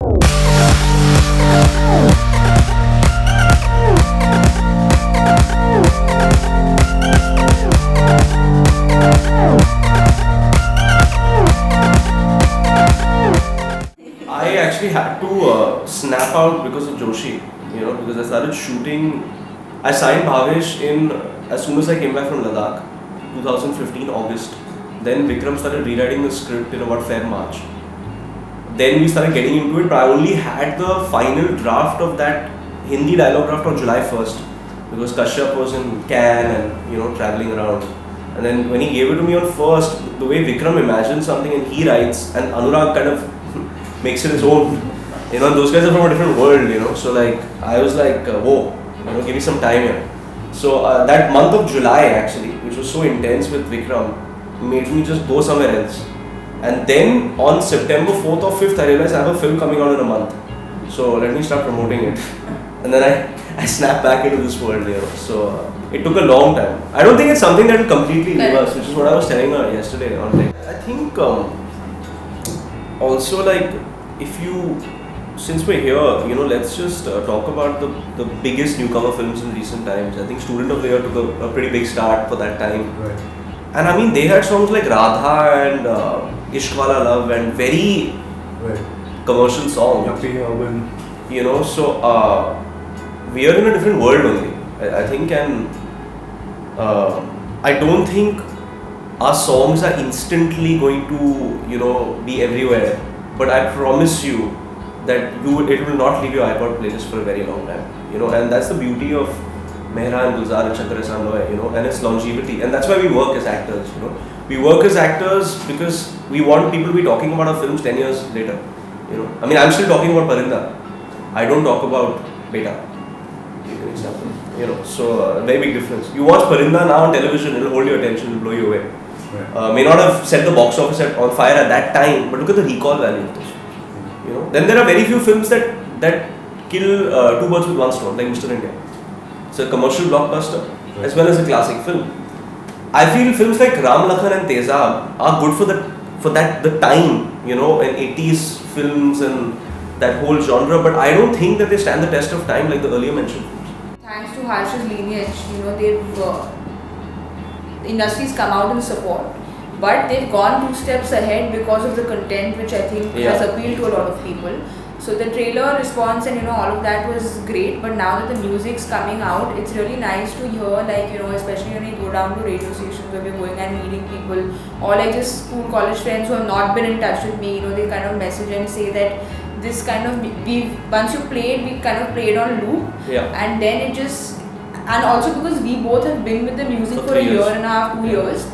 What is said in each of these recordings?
I actually had to snap out because of Joshi, because I started shooting. I signed Bhavesh in as soon as I came back from Ladakh, 2015 August. Then Vikram started rewriting the script in about Feb March. Then we started getting into it, but I only had the final draft of that Hindi dialogue draft on July 1st because Kashyap was in Cannes and traveling around. And then when he gave it to me on first, the way Vikram imagines something and he writes, and Anurag kind of makes it his own. And those guys are from a different world, So I was like, whoa, give me some time here. So that month of July actually, which was so intense with Vikram, made me just go somewhere else. And then on September 4th or 5th, I realized I have a film coming out in a month. So let me start promoting it. And then I snapped back into this world, So it took a long time. I don't think it's something that will completely leave us, which is what I was telling her yesterday on I think also since we're here, let's just talk about the biggest newcomer films in recent times. I think Student of the Year took a pretty big start for that time. Right. And I mean, they had songs like Radha and Ishq Wala Love and very commercial songs. Yuppie, urban. So we are in a different world only, I think, and I don't think our songs are instantly going to, be everywhere. But I promise you that it will not leave your iPod playlist for a very long time, and that's the beauty of Mehra and Gulzar and Shankar Ehsaan Loy, and its longevity. And that's why we work as actors, We work as actors because we want people to be talking about our films 10 years later, I mean, I'm still talking about Parinda. I don't talk about Beta. So very big difference. You watch Parinda now on television, it'll hold your attention, it'll blow you away. Right. May not have set the box office on fire at that time, but look at the recall value of those. Then there are very few films that kill two birds with one stone, like Mr. India. It's a commercial blockbuster as well as a classic film. I feel films like Ram Lakhan and Tezab are good for the time, in 80s films and that whole genre, but I don't think that they stand the test of time like the earlier mentioned films. Thanks to Harsh's lineage, the industry's come out in support, but they've gone 2 steps ahead because of the content, which I think has appealed to a lot of people. So the trailer response and all of that was great, but now that the music's coming out, it's really nice to hear, especially when you go down to radio stations where we're going and meeting people, or just school, college friends who have not been in touch with me, they kind of message and say that this kind of, once you played, we kind of played on loop, and then and also because we both have been with the music for a year and a half, 2 years,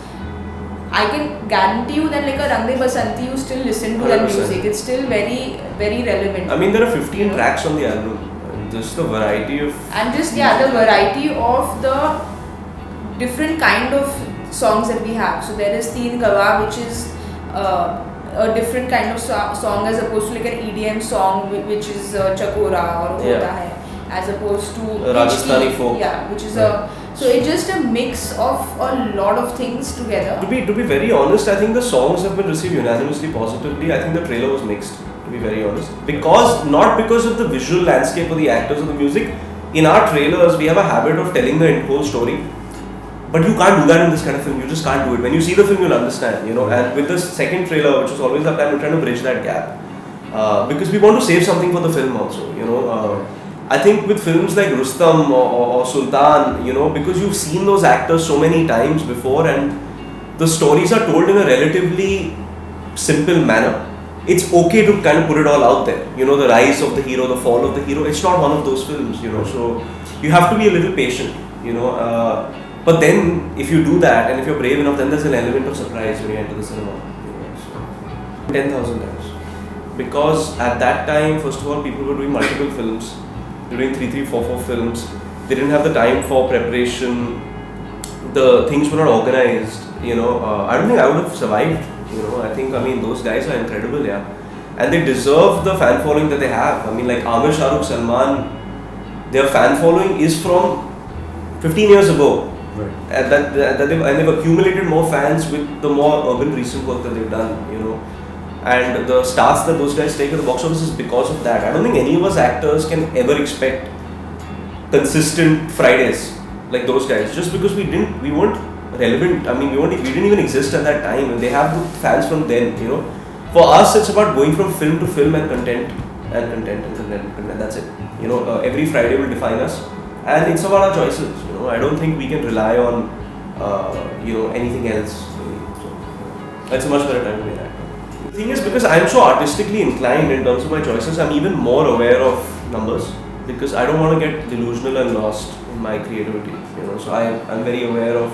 I can guarantee you that like a Rang De Basanti, you still listen to 100%. That music. It's still very, very relevant. I mean, there are 15 tracks on the album. Just the variety of... And the variety of the different kind of songs that we have. So there is Teen Gawa, which is a different kind of song as opposed to like an EDM song, which is Chakora or Hota Hai, as opposed to Rajasthani folk. Yeah, which is so it's just a mix of a lot of things together. To be very honest, I think the songs have been received unanimously positively. I think the trailer was mixed, to be very honest. Not because of the visual landscape or the actors or the music. In our trailers, we have a habit of telling the whole story. But you can't do that in this kind of film. You just can't do it. When you see the film, you'll understand, And with the second trailer, which was always our time, we're trying to bridge that gap. Because we want to save something for the film also, I think with films like Rustam or Sultan, because you've seen those actors so many times before and the stories are told in a relatively simple manner. It's okay to kind of put it all out there. The rise of the hero, the fall of the hero. It's not one of those films, So you have to be a little patient, But then, if you do that and if you're brave enough, then there's an element of surprise when you enter the cinema. 10,000 times. Because at that time, first of all, people were doing multiple films. They were doing 3, 3, 4, 4 films. They didn't have the time for preparation. The things were not organized. I don't think I would have survived. I think, those guys are incredible, And they deserve the fan following that they have. Like Amir, Shah Rukh, Salman, their fan following is from 15 years ago. Right. And they've accumulated more fans with the more urban recent work that they've done, and the starts that those guys take at the box office is because of that. I don't think any of us actors can ever expect consistent Fridays like those guys, just because we weren't relevant. I mean, we didn't even exist at that time, and they have good fans from then. You know, for us, it's about going from film to film and content and content and content and content. That's it. You know, every Friday will define us, and it's about our choices. You know, I don't think we can rely on anything else. So that's a much better time to be an actor. The thing is, because I'm so artistically inclined in terms of my choices, I'm even more aware of numbers, because I don't want to get delusional and lost in my creativity. You know, so I'm very aware of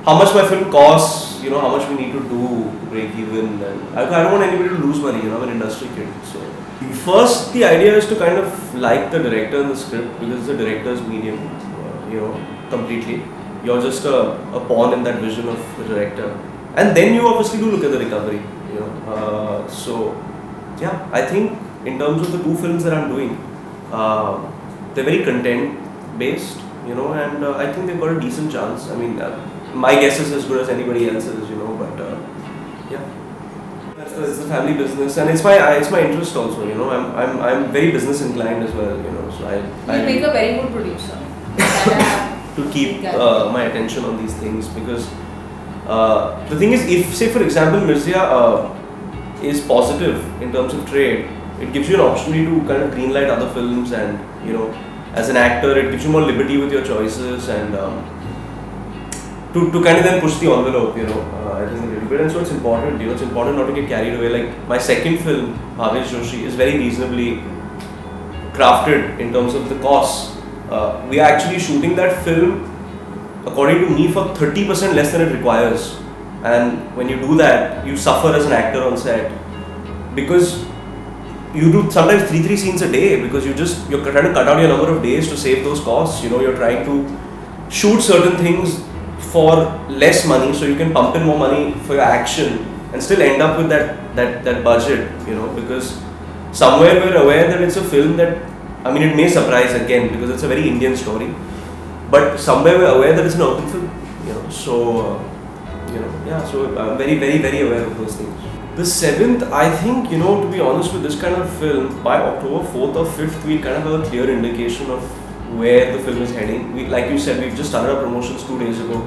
how much my film costs. You know, how much we need to do to break even, and I don't want anybody to lose money. You know, I'm an industry kid. So first, the idea is to kind of like the director and the script, because it's a director's medium. Completely. You're just a pawn in that vision of the director, and then you obviously do look at the recovery. You know, so yeah, I think in terms of the two films that I'm doing, they're very content based, you know, and I think they've got a decent chance. I mean, my guess is as good as anybody else's, you know, but yeah, it's the family business, and it's my interest also, you know. I'm very business inclined as well, you know, so I make a very good producer. to keep my attention on these things, because the thing is, if say for example Mirzya is positive in terms of trade, it gives you an opportunity to kind of greenlight other films, and you know, as an actor, it gives you more liberty with your choices, and to kind of then push the envelope, you know, I think a little bit. And so it's important, you know, it's important not to get carried away. Like my second film, Bhavesh Joshi, is very reasonably crafted in terms of the costs. We are actually shooting that film, according to me, for 30% less than it requires. And when you do that, you suffer as an actor on set, because you do sometimes 3 scenes a day, because you're trying to cut out your number of days to save those costs. You know, you're trying to shoot certain things for less money, so you can pump in more money for your action and still end up with that budget. You know, because somewhere we're aware that it's a film that, I mean, it may surprise again because it's a very Indian story, but somewhere we're aware that it's an open film. You know, so so I'm very, very, very aware of those things. The 7th, I think, you know, to be honest, with this kind of film, by October 4th or 5th, we kind of have a clear indication of where the film is heading. Like you said, we've just started our promotions 2 days ago.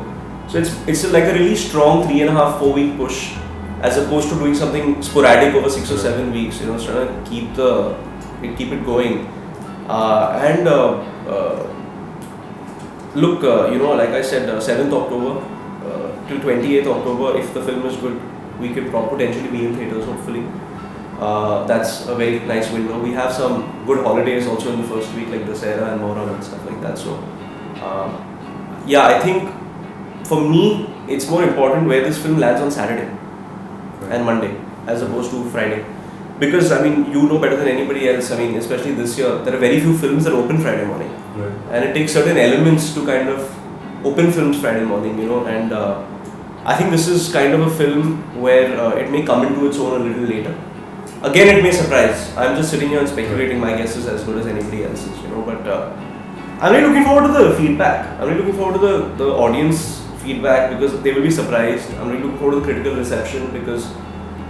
So it's like a really strong 3.5-4 week push, as opposed to doing something sporadic over 6 or 7 weeks. You know, it's trying to keep it going. Look, you know, like I said, 7th October till 28th October, if the film is good, we could potentially be in theatres, hopefully. That's a very nice window. We have some good holidays also in the first week, like Dussehra and Mohram and stuff like that. So, yeah, I think for me, it's more important where this film lands on Saturday and Monday, as opposed to Friday. Because, I mean, you know better than anybody else, I mean, especially this year, there are very few films that open Friday morning. Right. And it takes certain elements to kind of open films Friday morning, you know, and I think this is kind of a film where it may come into its own a little later. Again, it may surprise. I'm just sitting here and speculating. My guess is as good as anybody else's, you know, but I'm really looking forward to the feedback. I'm really looking forward to the audience feedback, because they will be surprised. I'm really looking forward to the critical reception, because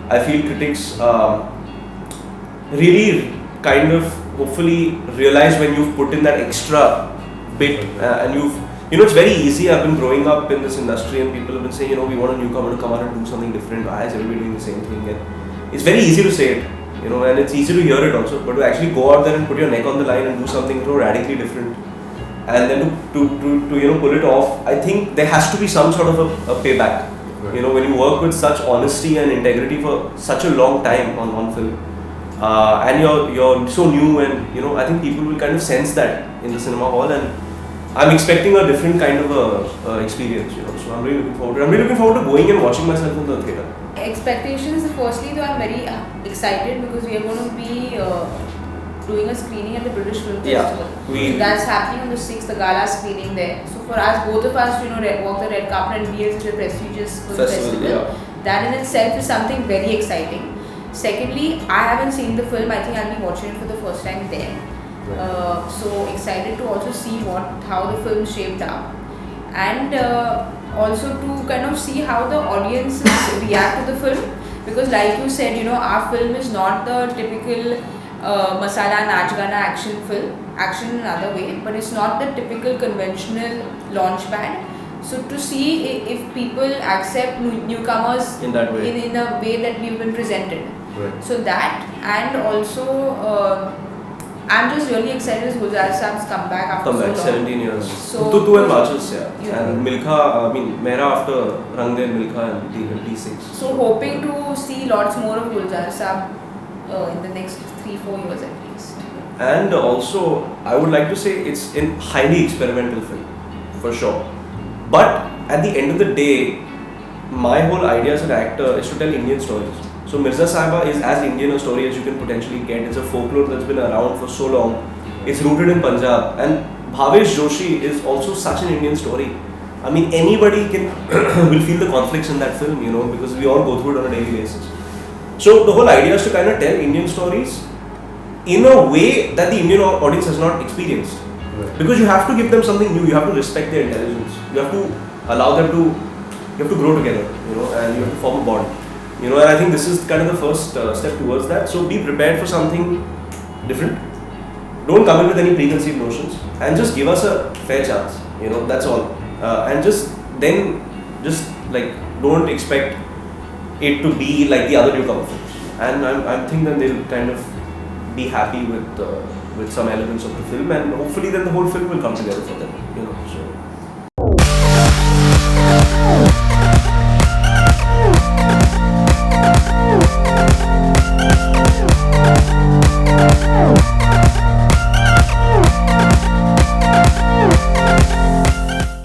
I feel critics really kind of hopefully realize when you've put in that extra bit and you know, it's very easy. I've been growing up in this industry, and people have been saying, you know, we want a newcomer to come out and do something different. Why is everybody doing the same thing? And it's very easy to say it, you know, and it's easy to hear it also, but to actually go out there and put your neck on the line and do something so radically different, and then to you know, pull it off, I think there has to be some sort of a payback. You know, when you work with such honesty and integrity for such a long time on film, and you're so new, and you know, I think people will kind of sense that in the cinema hall, and I'm expecting a different kind of a experience, you know. So I'm really looking forward to going and watching myself in the theatre. Expectations, firstly, though, I'm very excited because we are going to be doing a screening at the British Film Festival. So that's happening on the 6th, the gala screening there. So for us, both of us, you know, walk the red carpet and be at such a prestigious film festival. That in itself is something very exciting. Secondly, I haven't seen the film. I think I'll be watching it for the first time there. So excited to also see how the film shaped up, and also to kind of see how the audiences react to the film, because like you said, our film is not the typical masala naach gana action film, action in another way, but it's not the typical conventional launch pad. So to see if people accept newcomers in that way, in a way that we've been presented. Right. So that, and also I'm just really excited as Gulzar Saab's come back after come so back long. 17 years. So Tutu and Marches, yeah. Yeah. And Milkha, I mean, Mera after Rang De Milkha and D6. So hoping to see lots more of Gulzar Saab in the next 3-4 years at least. And also, I would like to say it's a highly experimental film, for sure. But at the end of the day, my whole idea as an actor is to tell Indian stories. So Mirzya Sahiba is as Indian a story as you can potentially get. It's a folklore that's been around for so long. It's rooted in Punjab. And Bhavesh Joshi is also such an Indian story. I mean, anybody can will feel the conflicts in that film, because we all go through it on a daily basis. So the whole idea is to kind of tell Indian stories in a way that the Indian audience has not experienced. Right. Because you have to give them something new. You have to respect their intelligence. You have to allow them to, you have to grow together, and you have to form a bond. And I think this is kind of the first step towards that. So be prepared for something different. Don't come in with any preconceived notions and just give us a fair chance. That's all. And just don't expect it to be like the other newcomer films. And I'm thinking that they'll kind of be happy with some elements of the film, and hopefully then the whole film will come together for them. So.